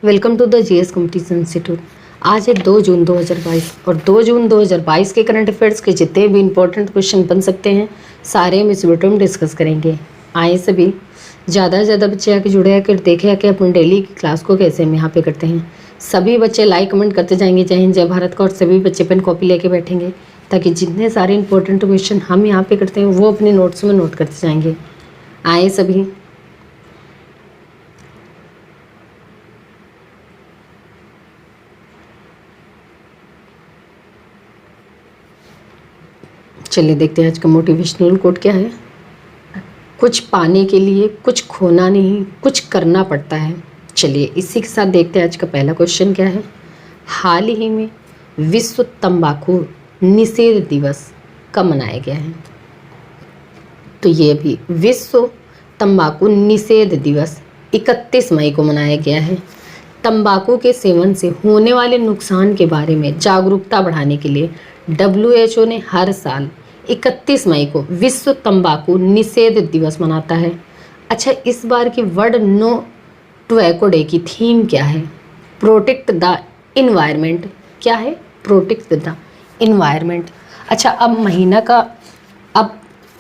Welcome to the GS competition institute. आज है 2 जून 2022 और 2 जून 2022 के करंट अफेयर्स के जितने भी इंपॉर्टेंट क्वेश्चन बन सकते हैं सारे हम इस वीडियो में डिस्कस करेंगे। आए सभी ज़्यादा से ज़्यादा बच्चे आके जुड़े आकर देखे कि अपन डेली की क्लास को कैसे हम यहाँ पे करते हैं। सभी बच्चे लाइक कमेंट करते जाएंगे, जय हिंद जय भारत का, और सभी बच्चे पेन कॉपी लेके बैठेंगे ताकि जितने सारे इंपॉर्टेंट क्वेश्चन हम यहाँ पे करते हैं वो अपने नोट्स में नोट करते जाएंगे। आए सभी। चलिए देखते हैं आज का मोटिवेशनल कोट क्या है। कुछ पाने के लिए कुछ खोना नहीं, कुछ करना पड़ता है। चलिए इसी के साथ देखते हैं आज का पहला क्वेश्चन क्या है। हाल ही में विश्व तंबाकू निषेध दिवस कब मनाया गया है? तो ये भी विश्व तंबाकू निषेध दिवस 31 मई को मनाया गया है। तंबाकू के सेवन से होने वाले नुकसान के बारे में जागरूकता बढ़ाने के लिए WHO ने हर साल 31 मई को विश्व तंबाकू निषेध दिवस मनाता है। अच्छा, इस बार की वर्ल्ड नो टोबैको डे की थीम क्या है? Protect the environment. क्या है? Protect the environment. अच्छा, अब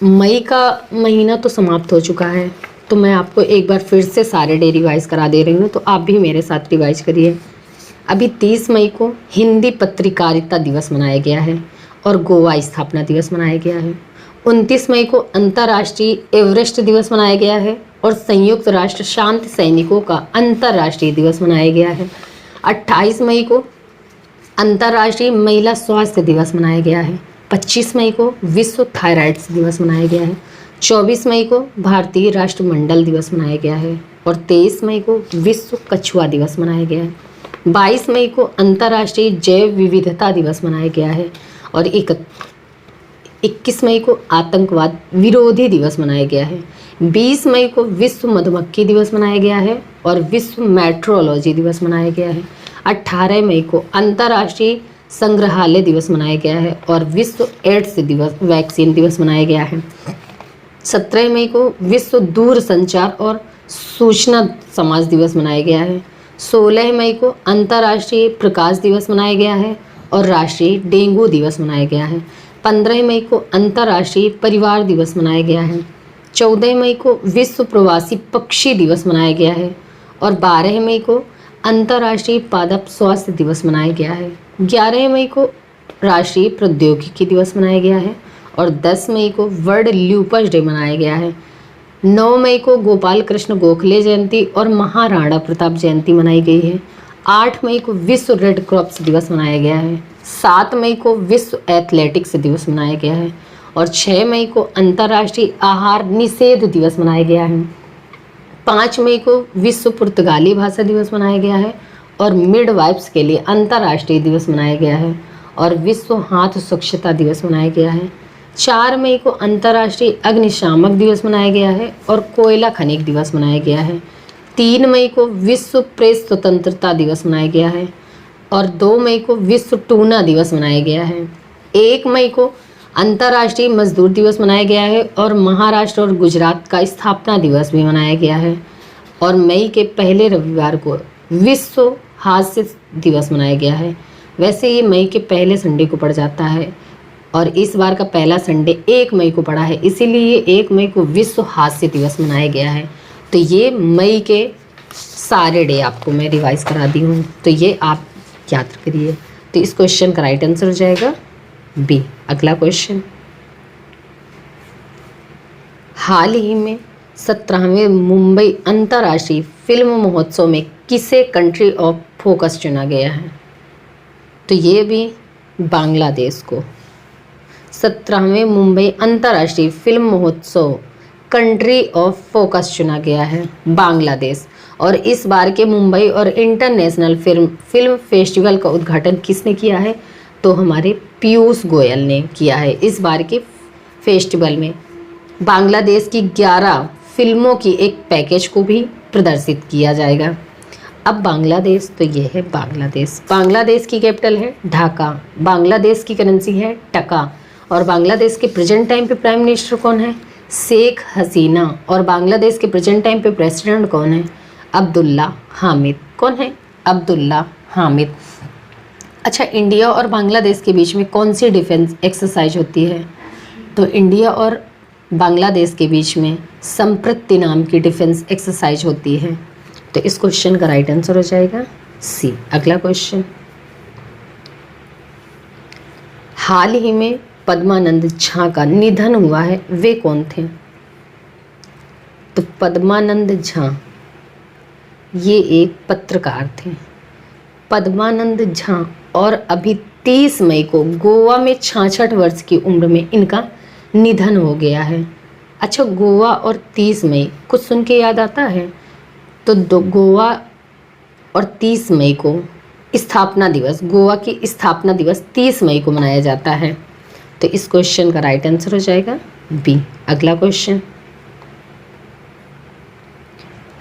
मई का महीना तो समाप्त हो चुका है, तो मैं आपको एक बार फिर से सारे डे रिवाइज करा दे रही हूँ, तो आप भी मेरे साथ रिवाइज करिए। अभी 30 मई को हिंदी पत्रकारिता दिवस मनाया गया है और गोवा स्थापना दिवस मनाया गया है। 29 मई को अंतर्राष्ट्रीय एवरेस्ट दिवस मनाया गया है और संयुक्त राष्ट्र शांति सैनिकों का अंतर्राष्ट्रीय दिवस मनाया गया है। 28 मई को अंतर्राष्ट्रीय महिला स्वास्थ्य दिवस मनाया गया है। 25 मई को विश्व थायराइड्स दिवस मनाया गया है। 24 मई को भारतीय राष्ट्रमंडल दिवस मनाया गया है और 23 मई को विश्व कछुआ दिवस मनाया गया है। 22 मई को अंतर्राष्ट्रीय जैव विविधता दिवस मनाया गया है और 21 मई को आतंकवाद विरोधी दिवस मनाया गया है। 20 मई को विश्व मधुमक्खी दिवस मनाया गया है और विश्व मेट्रोलॉजी दिवस मनाया गया है। 18 मई को अंतर्राष्ट्रीय संग्रहालय दिवस मनाया गया है और विश्व एड्स दिवस वैक्सीन दिवस मनाया गया है। 17 मई को विश्व दूर संचार और सूचना समाज दिवस मनाया गया है। 16 मई को अंतर्राष्ट्रीय प्रकाश दिवस मनाया गया है और राष्ट्रीय डेंगू दिवस मनाया गया है। 15 मई को अंतर्राष्ट्रीय परिवार दिवस मनाया गया है। 14 मई को विश्व प्रवासी पक्षी दिवस मनाया गया है और 12 मई को अंतर्राष्ट्रीय पादप स्वास्थ्य दिवस मनाया गया है। 11 मई को राष्ट्रीय प्रौद्योगिकी दिवस मनाया गया है और 10 मई को वर्ल्ड ल्यूपस डे मनाया गया है। 9 मई को गोपाल कृष्ण गोखले जयंती और महाराणा प्रताप जयंती मनाई गई है। 8 मई को विश्व रेड क्रॉस दिवस मनाया गया है। 7 मई को विश्व एथलेटिक्स दिवस मनाया गया है और 6 मई को अंतर्राष्ट्रीय आहार निषेध दिवस मनाया गया है। 5 मई को विश्व पुर्तगाली भाषा दिवस मनाया गया है और मिडवाइफ्स के लिए अंतर्राष्ट्रीय दिवस मनाया गया है और विश्व हाथ स्वच्छता दिवस मनाया गया है। 4 मई को अंतर्राष्ट्रीय अग्निशामक दिवस मनाया गया है और कोयला खनिक दिवस मनाया गया है। 3 मई को विश्व प्रेस स्वतंत्रता दिवस मनाया गया है और 2 मई को विश्व टूना दिवस मनाया गया है। 1 मई को अंतर्राष्ट्रीय मजदूर दिवस मनाया गया है और महाराष्ट्र और गुजरात का स्थापना दिवस भी मनाया गया है और मई के पहले रविवार को विश्व हास्य दिवस मनाया गया है। वैसे ये मई के पहले संडे को पड़ जाता है और इस बार का पहला संडे 1 मई को पड़ा है, इसीलिए 1 मई को विश्व हास्य दिवस मनाया गया है। तो ये मई के सारे डे आपको मैं रिवाइज करा दी हूँ, तो ये आप याद करिए। तो इस क्वेश्चन का राइट आंसर हो जाएगा बी। अगला क्वेश्चन, हाल ही में 17वें मुंबई अंतर्राष्ट्रीय फिल्म महोत्सव में किसे कंट्री ऑफ फोकस चुना गया है? तो ये भी बांग्लादेश को। 17वें मुंबई अंतर्राष्ट्रीय फिल्म महोत्सव कंट्री ऑफ फोकस चुना गया है बांग्लादेश। और इस बार के मुंबई और इंटरनेशनल फिल्म फेस्टिवल का उद्घाटन किसने किया है? तो हमारे पीयूष गोयल ने किया है। इस बार के फेस्टिवल में बांग्लादेश की 11 फिल्मों की एक पैकेज को भी प्रदर्शित किया जाएगा। अब बांग्लादेश, तो ये है बांग्लादेश। बांग्लादेश की कैपिटल है ढाका। बांग्लादेश की करेंसी है टका और बांग्लादेश के प्रेजेंट टाइम पे प्राइम मिनिस्टर कौन है? शेख हसीना। और बांग्लादेश के प्रेजेंट टाइम पे प्रेसिडेंट कौन है? अब्दुल्ला हामिद। कौन है? अब्दुल्ला हामिद। अच्छा, इंडिया और बांग्लादेश के बीच में कौन सी डिफेंस एक्सरसाइज होती है? तो इंडिया और बांग्लादेश के बीच में संप्रति नाम की डिफेंस एक्सरसाइज होती है। तो इस क्वेश्चन का राइट आंसर हो जाएगा सी। अगला क्वेश्चन, हाल ही में पद्मानंद झा का निधन हुआ है, वे कौन थे? तो पद्मानंद झा ये एक पत्रकार थे। पद्मानंद झा और अभी 30 मई को गोवा में 66 वर्ष की उम्र में इनका निधन हो गया है। अच्छा, गोवा और 30 मई कुछ सुन के याद आता है? तो गोवा और 30 मई को स्थापना दिवस, गोवा की स्थापना दिवस 30 मई को मनाया जाता है। तो इस क्वेश्चन का राइट आंसर हो जाएगा बी। अगला क्वेश्चन,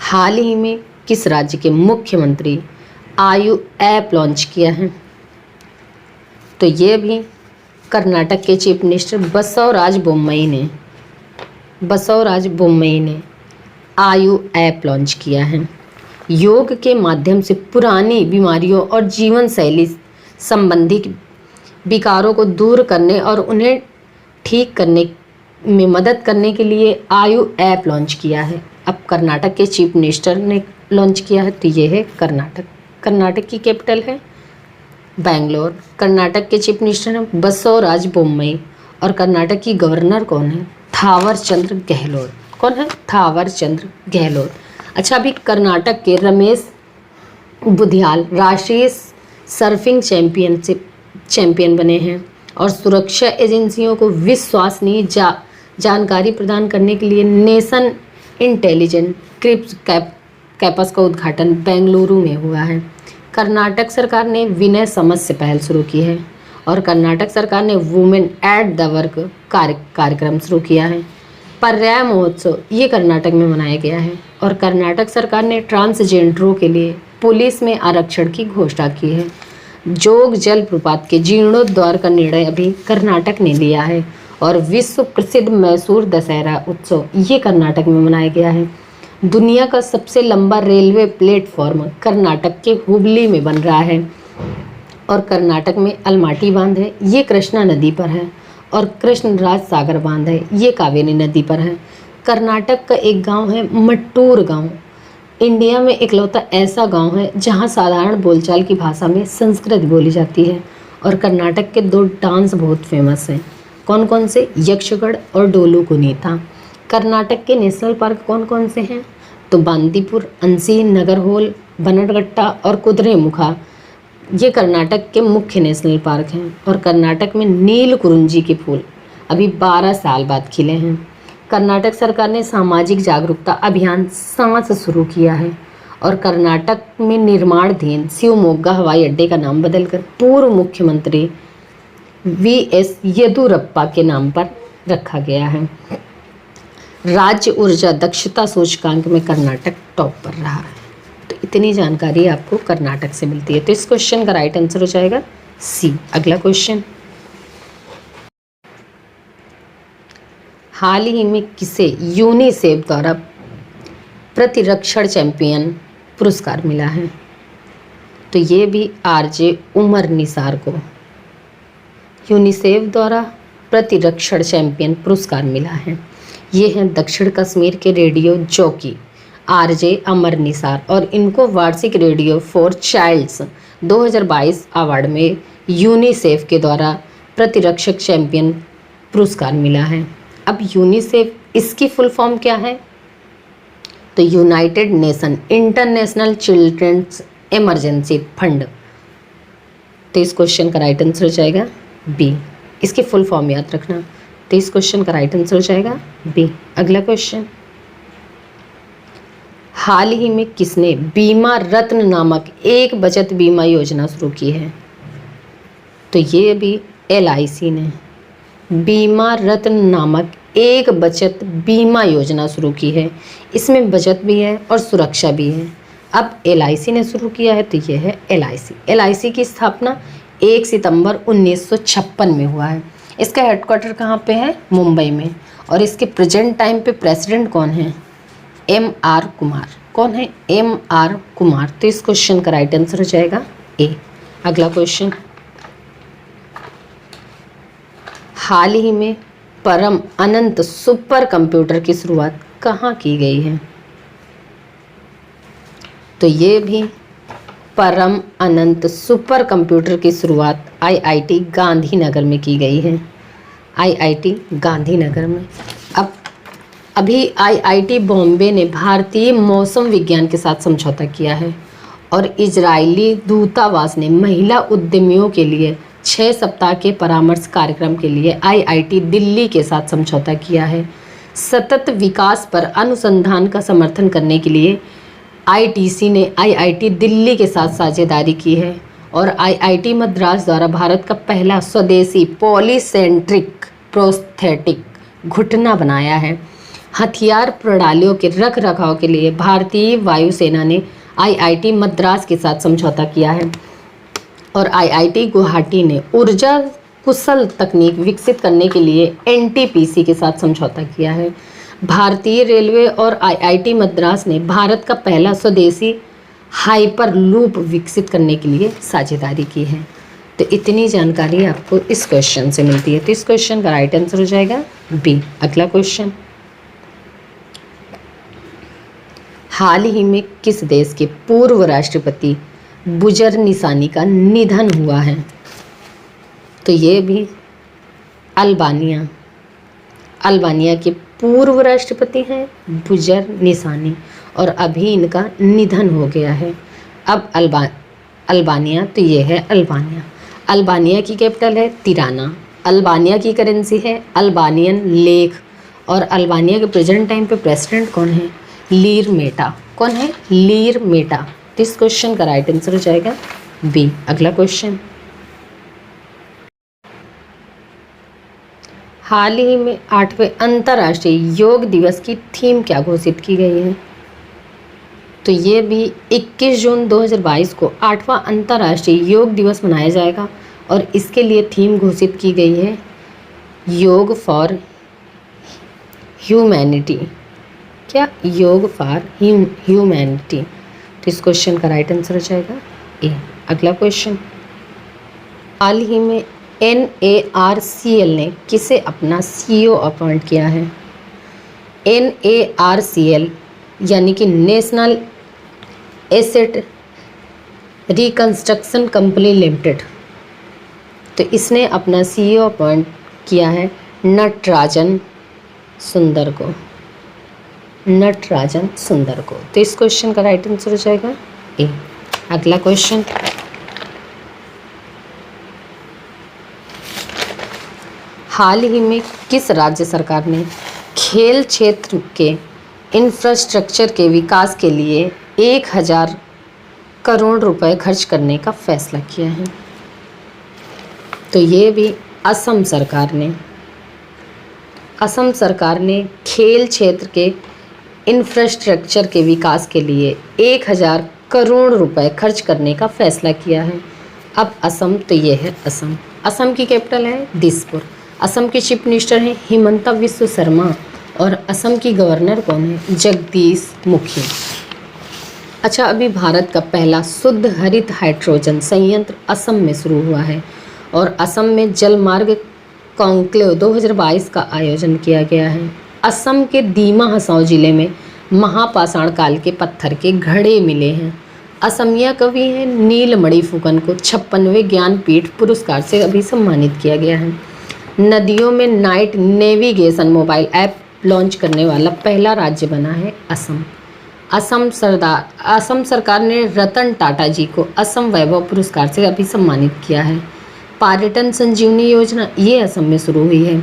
हाल ही में किस राज्य के मुख्यमंत्री आयु ऐप लॉन्च किया है? तो ये भी कर्नाटक के चीफ मिनिस्टर बसवराज बोम्मई ने आयु ऐप लॉन्च किया है। योग के माध्यम से पुरानी बीमारियों और जीवन शैली संबंधी विकारों को दूर करने और उन्हें ठीक करने में मदद करने के लिए आयु ऐप लॉन्च किया है। अब कर्नाटक के चीफ मिनिस्टर ने लॉन्च किया है, तो ये है कर्नाटक। कर्नाटक की कैपिटल है बेंगलोर। कर्नाटक के चीफ मिनिस्टर हैं बसवराज बोम्मई और कर्नाटक की गवर्नर कौन है? थावर चंद्र गहलोत। कौन है? थावर चंद्र गहलोत। अच्छा, अभी कर्नाटक के रमेश बुधियाल राष्ट्रीय सर्फिंग चैंपियन बने हैं और सुरक्षा एजेंसियों को विश्वसनीय जानकारी प्रदान करने के लिए नेशन इंटेलिजेंट क्रिप्स कैंपस का उद्घाटन बेंगलुरु में हुआ है। कर्नाटक सरकार ने विनय समझ से पहल शुरू की है और कर्नाटक सरकार ने वुमेन एट द वर्क कार्यक्रम शुरू किया है। पर्याय महोत्सव ये कर्नाटक में मनाया गया है और कर्नाटक सरकार ने ट्रांसजेंडरों के लिए पुलिस में आरक्षण की घोषणा की है। जोग जलप्रपात के जीर्णोद्धार का निर्णय अभी कर्नाटक ने लिया है और विश्व प्रसिद्ध मैसूर दशहरा उत्सव ये कर्नाटक में मनाया गया है। दुनिया का सबसे लंबा रेलवे प्लेटफॉर्म कर्नाटक के हुबली में बन रहा है और कर्नाटक में अलमाटी बांध है, ये कृष्णा नदी पर है और कृष्णराज सागर बांध है, ये कावेरी नदी पर है। कर्नाटक का एक गांव है मट्टूर गांव, इंडिया में इकलौता ऐसा गांव है जहां साधारण बोलचाल की भाषा में संस्कृत बोली जाती है। और कर्नाटक के 2 डांस बहुत फेमस हैं। कौन कौन से? यक्षगढ़ और डोलू कुनीता। कर्नाटक के नेशनल पार्क कौन कौन से हैं? तो बांदीपुर, अंसी, नगरहोल, बनटगट्टा और कुद्रेमुखा ये कर्नाटक के मुख्य नेशनल पार्क हैं। और कर्नाटक में नील कुरुंजी के फूल अभी 12 साल बाद खिले हैं। कर्नाटक सरकार ने सामाजिक जागरूकता अभियान सांस शुरू किया है और कर्नाटक में निर्माणाधीन शिवमोग्गा हवाई अड्डे का नाम बदलकर पूर्व मुख्यमंत्री VS येदियुरप्पा के नाम पर रखा गया है। राज्य ऊर्जा दक्षता सूचकांक में कर्नाटक टॉप पर रहा है। तो इतनी जानकारी आपको कर्नाटक से मिलती है। तो इस क्वेश्चन का राइट आंसर हो जाएगा सी। अगला क्वेश्चन, हाल ही में किसे यूनिसेफ द्वारा प्रतिरक्षण चैंपियन पुरस्कार मिला है? तो ये भी RJ उमर निसार को यूनिसेफ द्वारा प्रतिरक्षण चैंपियन पुरस्कार मिला है। ये हैं दक्षिण कश्मीर के radio jockey RJ Umar Nisar और इनको वार्षिक रेडियो फॉर चाइल्ड्स 2022 अवार्ड में यूनिसेफ के द्वारा प्रतिरक्षक चैंपियन पुरस्कार मिला है। अब यूनिसेफ इसकी फुल फॉर्म क्या है? तो united nation international childrens emergency fund. तो इस क्वेश्चन का राइट आंसर हो जाएगा बी। इसकी फुल फॉर्म याद रखना। तो इस क्वेश्चन का राइट आंसर हो जाएगा बी। अगला क्वेश्चन, हाल ही में किसने बीमा रत्न नामक एक बचत बीमा योजना शुरू की है? तो ये भी LIC ने बीमा रत्न नामक एक बचत बीमा योजना शुरू की है। इसमें बचत भी है और सुरक्षा भी है। अब LIC ने शुरू किया है, तो ये है LIC। LIC की स्थापना 1 सितंबर 1956 में हुआ है। इसका हेडक्वार्टर कहाँ पे है? मुंबई में। और इसके प्रेजेंट टाइम पे प्रेसिडेंट कौन है? MR कुमार। कौन है? MR कुमार। तो इस क्वेश्चन का राइट आंसर हो जाएगा ए। अगला क्वेश्चन, हाल ही में परम अनंत सुपर कंप्यूटर की शुरुआत कहाँ की गई है? तो ये भी परम अनंत सुपर कंप्यूटर की शुरुआत IIT गांधीनगर में की गई है। IIT गांधीनगर में। अब अभी IIT बॉम्बे ने भारतीय मौसम विज्ञान के साथ समझौता किया है और इजरायली दूतावास ने महिला उद्यमियों के लिए 6 सप्ताह के परामर्श कार्यक्रम के लिए IIT दिल्ली के साथ समझौता किया है। सतत विकास पर अनुसंधान का समर्थन करने के लिए ITC ने IIT दिल्ली के साथ साझेदारी की है और IIT मद्रास द्वारा भारत का पहला स्वदेशी पॉलीसेंट्रिक प्रोस्थेटिक घुटना बनाया है। हथियार प्रणालियों के रख रखाव के लिए भारतीय वायुसेना ने IIT मद्रास के साथ समझौता किया है और IIT गुवाहाटी ने ऊर्जा कुशल तकनीक विकसित करने के लिए NTPC के साथ समझौता किया है। भारतीय रेलवे और IIT मद्रास ने भारत का पहला स्वदेशी हाइपर लूप विकसित करने के लिए साझेदारी की है। तो इतनी जानकारी आपको इस क्वेश्चन से मिलती है। तो इस क्वेश्चन का राइट आंसर हो जाएगा बी। अगला क्वेश्चन, हाल ही में किस देश के पूर्व राष्ट्रपति बुजर निसानी का निधन हुआ है? तो ये भी अल्बानिया के पूर्व राष्ट्रपति हैं बुजर निसानी और अभी इनका निधन हो गया है। अब अल्बानिया, तो ये है अल्बानिया। अल्बानिया की कैपिटल है तिराना। अल्बानिया की करेंसी है अल्बानियन लेख और अल्बानिया के प्रेजेंट टाइम पे प्रेसिडेंट कौन है? Leer Meta. कौन है? Leer Meta. तो इस क्वेश्चन का राइट आंसर हो जाएगा बी। अगला क्वेश्चन, हाल ही में 8वें अंतर्राष्ट्रीय योग दिवस की थीम क्या घोषित की गई है? तो ये भी 21 जून 2022 को 8वां अंतर्राष्ट्रीय योग दिवस मनाया जाएगा और इसके लिए थीम घोषित की गई है योग फॉर ह्यूमैनिटी। क्या? योग फॉर ह्यूमैनिटी। तो इस क्वेश्चन का राइट आंसर हो जाएगा ए। अगला क्वेश्चन, हाल ही में NARCL ने किसे अपना CEO अपॉइंट किया है? NARCL यानी कि national asset reconstruction company limited. तो इसने अपना CEO अपॉइंट किया है नटराजन सुंदर को। नटराजन सुंदर को। तो इस क्वेश्चन का राइट आंसर हो जाएगा ए। अगला क्वेश्चन, हाल ही में किस राज्य सरकार ने खेल क्षेत्र के इंफ्रास्ट्रक्चर के विकास के लिए 1000 करोड़ रुपए खर्च करने का फैसला किया है? तो ये भी असम सरकार ने खेल क्षेत्र के इंफ्रास्ट्रक्चर के विकास के लिए 1000 करोड़ रुपए खर्च करने का फैसला किया है। अब असम, तो ये है असम। असम की कैपिटल है दिसपुर। असम के चीफ मिनिस्टर हैं हिमंता विश्व शर्मा और असम की गवर्नर कौन है? जगदीश मुखी। अच्छा, अभी भारत का पहला शुद्ध हरित हाइड्रोजन संयंत्र असम में शुरू हुआ है और असम में जलमार्ग कॉन्क्लेव 2022 का आयोजन किया गया है। असम के दीमा हसाओ जिले में महापाषाण काल के पत्थर के घड़े मिले हैं। असमिया कवि हैं नीलमणि फुकन को 56वें ज्ञानपीठ पुरस्कार से अभी सम्मानित किया गया है। नदियों में night navigation mobile app launch करने वाला पहला राज्य बना है असम। असम सरकार ने रतन टाटा जी को असम वैभव पुरस्कार से अभी सम्मानित किया है। पर्यटन संजीवनी योजना ये असम में शुरू हुई है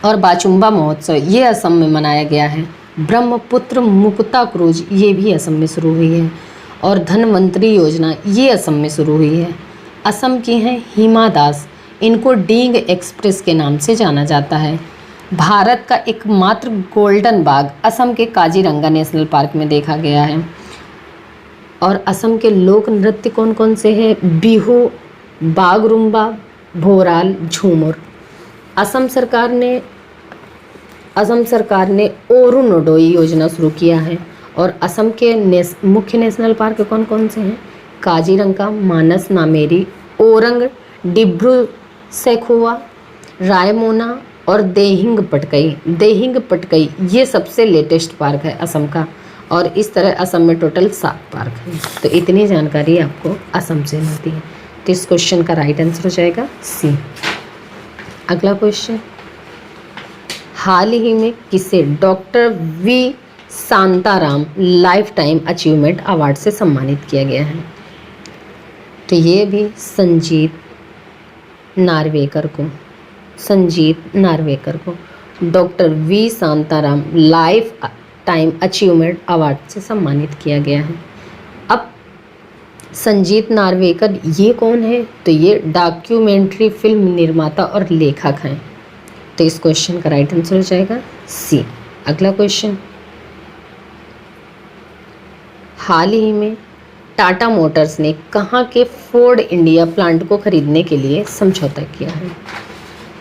और बाचुंबा महोत्सव ये असम में मनाया गया है। ब्रह्मपुत्र मुक्ता क्रूज ये भी असम में शुरू हुई है और धनवंतरी योजना ये असम में शुरू हुई है। असम की हैं हिमा दास, इनको डींग एक्सप्रेस के नाम से जाना जाता है। भारत का एकमात्र गोल्डन बाघ असम के काजीरंगा नेशनल पार्क में देखा गया है। और असम के लोक नृत्य कौन कौन से हैं? बिहू, बागरुम्बा, भोराल, झूमर। असम सरकार ने ओरुनोडोई योजना शुरू किया है और असम के मुख्य नेशनल पार्क कौन कौन से हैं? काजीरंगा, मानस, नामेरी, ओरंग, डिब्रू सैखोवा, रायमोना और देहिंग पटकई। देहिंग पटकई ये सबसे लेटेस्ट पार्क है असम का, और इस तरह असम में टोटल 7 पार्क हैं। तो इतनी जानकारी आपको असम से मिलती है। तो इस क्वेश्चन का राइट आंसर हो जाएगा सी। अगला क्वेश्चन, हाल ही में किसे doctor V Shantaram life time achievement award से सम्मानित किया गया है? तो ये भी संजीत नार्वेकर को doctor V Shantaram life time achievement award से सम्मानित किया गया है। अब संजीत नार्वेकर ये कौन है? तो ये डॉक्यूमेंट्री फिल्म निर्माता और लेखक हैं। तो इस क्वेश्चन का राइट आंसर हो जाएगा सी। अगला क्वेश्चन, हाल ही में टाटा मोटर्स ने कहाँ के फोर्ड इंडिया प्लांट को खरीदने के लिए समझौता किया है?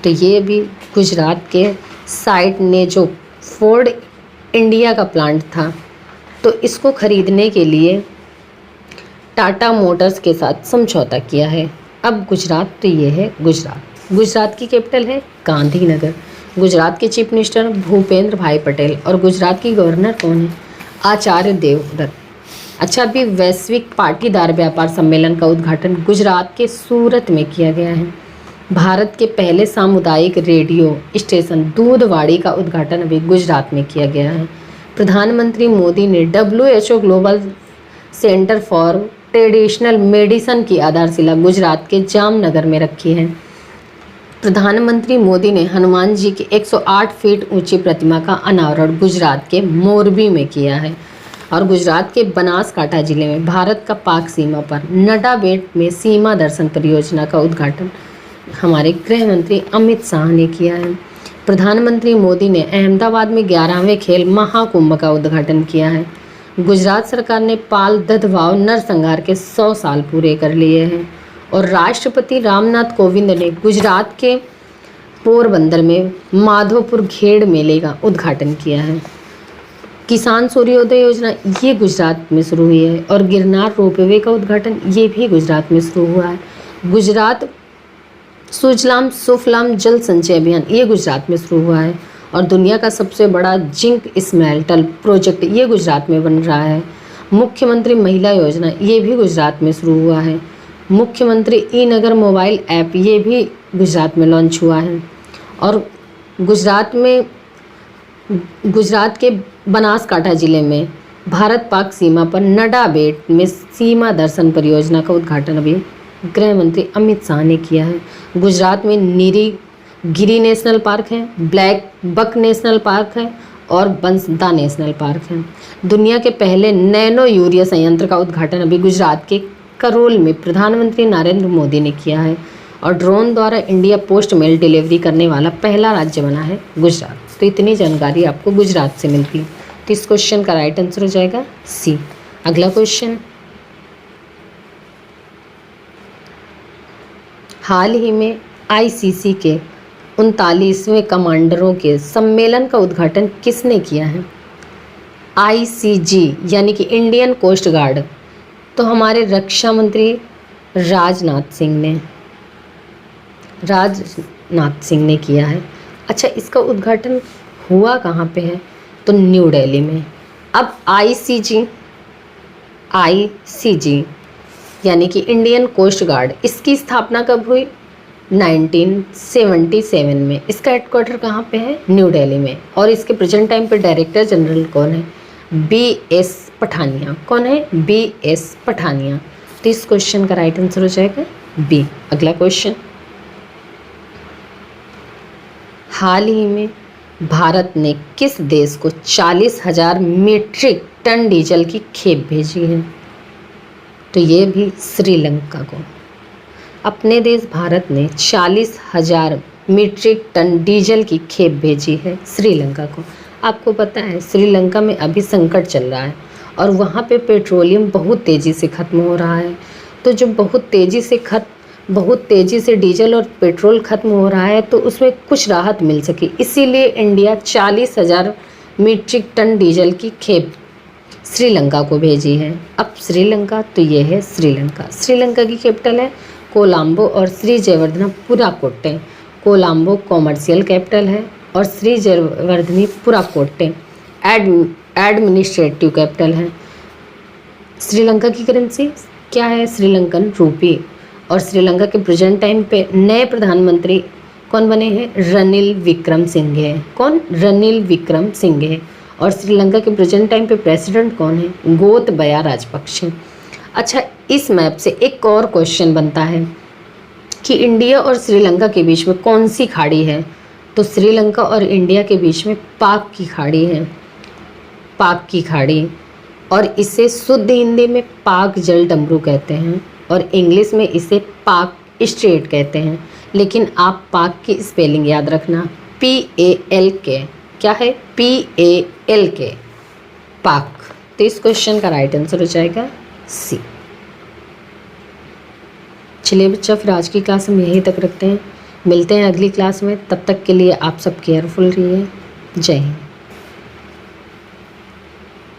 तो ये भी गुजरात के साइट ने जो फोर्ड इंडिया का प्लांट था, तो इसको खरीदने के लिए टाटा मोटर्स के साथ समझौता किया है। अब गुजरात, तो ये है गुजरात की कैपिटल है गांधीनगर। गुजरात के चीफ मिनिस्टर भूपेंद्र भाई पटेल और गुजरात की गवर्नर कौन है? आचार्य देवव्रत। अच्छा, अभी वैश्विक पाटीदार व्यापार सम्मेलन का उद्घाटन गुजरात के सूरत में किया गया है। भारत के पहले सामुदायिक रेडियो स्टेशन दूधवाड़ी का उद्घाटन अभी गुजरात में किया गया है। प्रधानमंत्री मोदी ने WHO global centre for traditional medicine की आधारशिला गुजरात के जामनगर में रखी है। प्रधानमंत्री मोदी ने हनुमान जी की 108 फीट ऊंची प्रतिमा का अनावरण गुजरात के मोरबी में किया है। और गुजरात के बनासकांठा जिले में भारत का पाक सीमा पर नडाबेट में सीमा दर्शन परियोजना का उद्घाटन हमारे गृह मंत्री अमित शाह ने किया है। प्रधानमंत्री मोदी ने अहमदाबाद में 11वें खेल महाकुंभ का उद्घाटन किया है। गुजरात सरकार ने पाल दधवाव नरसंहार के 100 साल पूरे कर लिए हैं। और राष्ट्रपति रामनाथ कोविंद ने गुजरात के पोरबंदर में माधोपुर घेड़ मेले का उद्घाटन किया है। किसान सूर्योदय योजना ये गुजरात में शुरू हुई है। और गिरनार रोपवे का उद्घाटन ये भी गुजरात में शुरू हुआ है। गुजरात सुजलाम सुफलाम जल संचय अभियान ये गुजरात में शुरू हुआ है। और दुनिया का सबसे बड़ा जिंक स्मेल्टर प्रोजेक्ट ये गुजरात में बन रहा है। मुख्यमंत्री महिला योजना ये भी गुजरात में शुरू हुआ है। मुख्यमंत्री ई नगर मोबाइल ऐप ये भी गुजरात में लॉन्च हुआ है। और गुजरात के बनासकांठा जिले में भारत पाक सीमा पर नडाबेट में सीमा दर्शन परियोजना का उद्घाटन अभी गृह मंत्री अमित शाह ने किया है। गुजरात में नीलगिरी नेशनल पार्क है, ब्लैक बक नेशनल पार्क है और बंसदा नेशनल पार्क है। दुनिया के पहले नैनो यूरिया संयंत्र का उद्घाटन अभी गुजरात के करोल में प्रधानमंत्री नरेंद्र मोदी ने किया है। और ड्रोन द्वारा इंडिया पोस्ट मेल डिलीवरी करने वाला पहला राज्य बना है गुजरात। तो इतनी जानकारी आपको गुजरात से मिलती है। तो इस क्वेश्चन का राइट आंसर हो जाएगा सी। अगला क्वेश्चन, हाल ही में ICC के 39वें कमांडरों के सम्मेलन का उद्घाटन किसने किया है? ICG यानी कि इंडियन कोस्ट गार्ड, तो हमारे रक्षा मंत्री राजनाथ सिंह ने किया है। अच्छा, इसका उद्घाटन हुआ कहाँ पे है? तो न्यू दिल्ली में। अब ICG यानी कि इंडियन कोस्ट गार्ड, इसकी स्थापना कब हुई? 1977 में। इसका हेडक्वार्टर कहाँ पे है? न्यू दिल्ली में। और इसके प्रेजेंट टाइम पे डायरेक्टर जनरल कौन है? BS पठानिया। कौन है? BS पठानिया। तो इस क्वेश्चन का राइट आंसर हो जाएगा बी। अगला क्वेश्चन, हाल ही में भारत ने किस देश को 40,000 मीट्रिक टन डीजल की खेप भेजी है? तो ये भी श्रीलंका को। अपने देश भारत ने 40,000 मीट्रिक टन डीजल की खेप भेजी है श्रीलंका को। आपको पता है श्रीलंका में अभी संकट चल रहा है और वहाँ पे पेट्रोलियम बहुत तेज़ी से ख़त्म हो रहा है। तो जो बहुत तेज़ी से डीजल और पेट्रोल ख़त्म हो रहा है, तो उसमें कुछ राहत मिल सके, इसीलिए इंडिया 40,000 मीट्रिक टन डीजल की खेप श्रीलंका को भेजी है। अब श्रीलंका तो ये है श्रीलंका। श्रीलंका की कैपिटल है कोलंबो और श्री जयवर्धनपुराकोट्टे। कोलंबो कॉमर्शियल कैपिटल है और श्री जयवर्धनपुराकोट्टे एडमिनिस्ट्रेटिव कैपिटल है। श्रीलंका की करेंसी क्या है? श्रीलंकन रूपी। और श्रीलंका के प्रेजेंट टाइम पे नए प्रधानमंत्री कौन बने हैं? रनिल विक्रमसिंघे। कौन? रनिल विक्रमसिंघे। और श्रीलंका के प्रेजेंट टाइम पे प्रेसिडेंट कौन है? गोतबाया राजपक्षे। अच्छा, इस मैप से एक और क्वेश्चन बनता है कि इंडिया और श्रीलंका के बीच में कौन सी खाड़ी है? तो श्रीलंका और इंडिया के बीच में पाक की खाड़ी है, पाक की खाड़ी। और इसे शुद्ध हिंदी में पाक जल डमरू कहते हैं और इंग्लिश में इसे पाक स्ट्रेट कहते हैं। लेकिन आप पाक की स्पेलिंग याद रखना, PALK। क्या है? PALK, पाक। तो इस क्वेश्चन का राइट आंसर हो जाएगा C। चलिए बच्चा, फिर आज की क्लास हम यहीं तक रखते हैं। मिलते हैं अगली क्लास में। तब तक के लिए आप सब केयरफुल रहिए। जय हिंद।